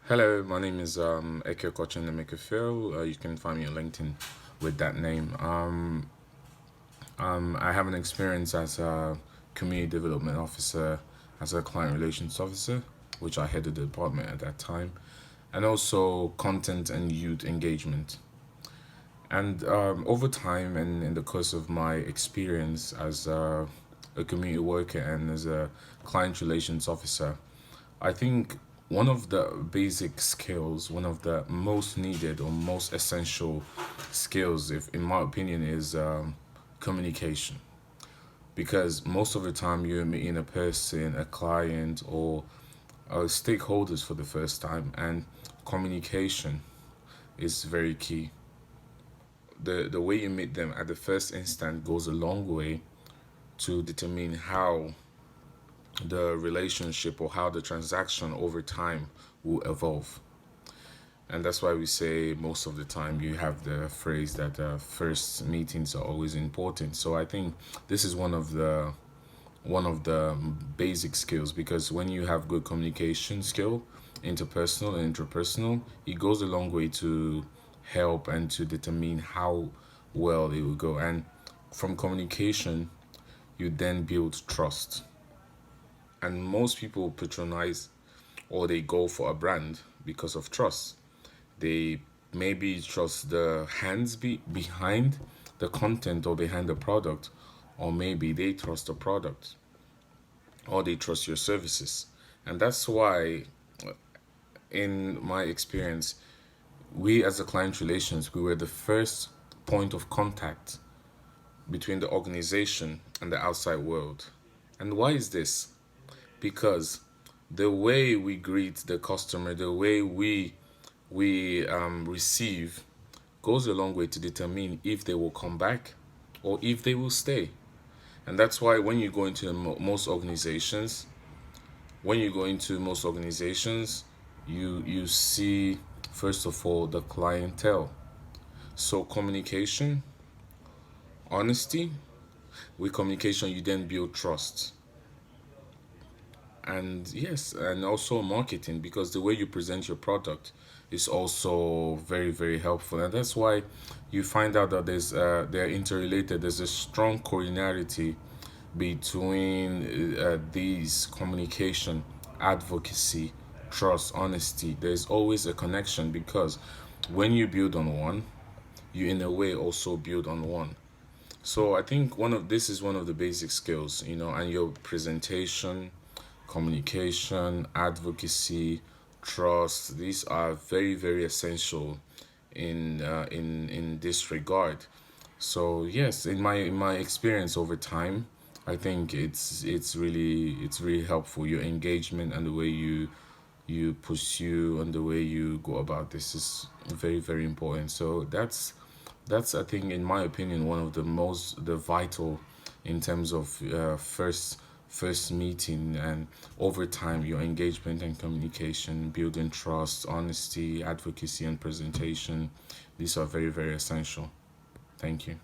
Hello, my name is Eke-okocha in the You can find me on LinkedIn with that name. I have an experience as a community development officer, as a client relations officer, which I headed the department at that time, and also content and youth engagement. And over time and in the course of my experience as a community worker and as a client relations officer, I think one of the basic skills, one of the most needed or most essential skills, if in my opinion, is communication. Because most of the time you're meeting a person, a client, or stakeholders for the first time, and communication is very key. The way you meet them at the first instant goes a long way to determine how the relationship or how the transaction over time will evolve. And that's why we say most of the time you have the phrase that first meetings are always important. So I think this is one of the basic skills, because when you have good communication skill, interpersonal and interpersonal, it goes a long way to help and to determine how well it will go. And from communication, you then build trust. And most people patronize or they go for a brand because of trust. They maybe trust the behind the content or behind the product, or maybe they trust the product or they trust your services. And that's why, in my experience, we as a client relations, we were the first point of contact between the organization and the outside world. And why is this? Because the way we greet the customer, the way we receive, goes a long way to determine if they will come back or if they will stay. And that's why when you go into most organizations, you see first of all the clientele. So communication, honesty. With communication, you then build trust. And yes, and also marketing, because the way you present your product is also very very helpful. And that's why you find out that they're interrelated. There's a strong correlationality between these: communication, advocacy, trust, honesty. There's always a connection, because when you build on one, you in a way also build on one. So I think one of the basic skills, and your presentation, communication, advocacy, trust. These are very very essential in this regard. So yes, in my experience over time, I think it's really helpful. Your engagement and the way you pursue and the way you go about this is very very important. So that's I think, in my opinion, one of the vital in terms of first meeting. And over time, your engagement and communication, building trust, honesty, advocacy, and presentation, these are very very essential. Thank you.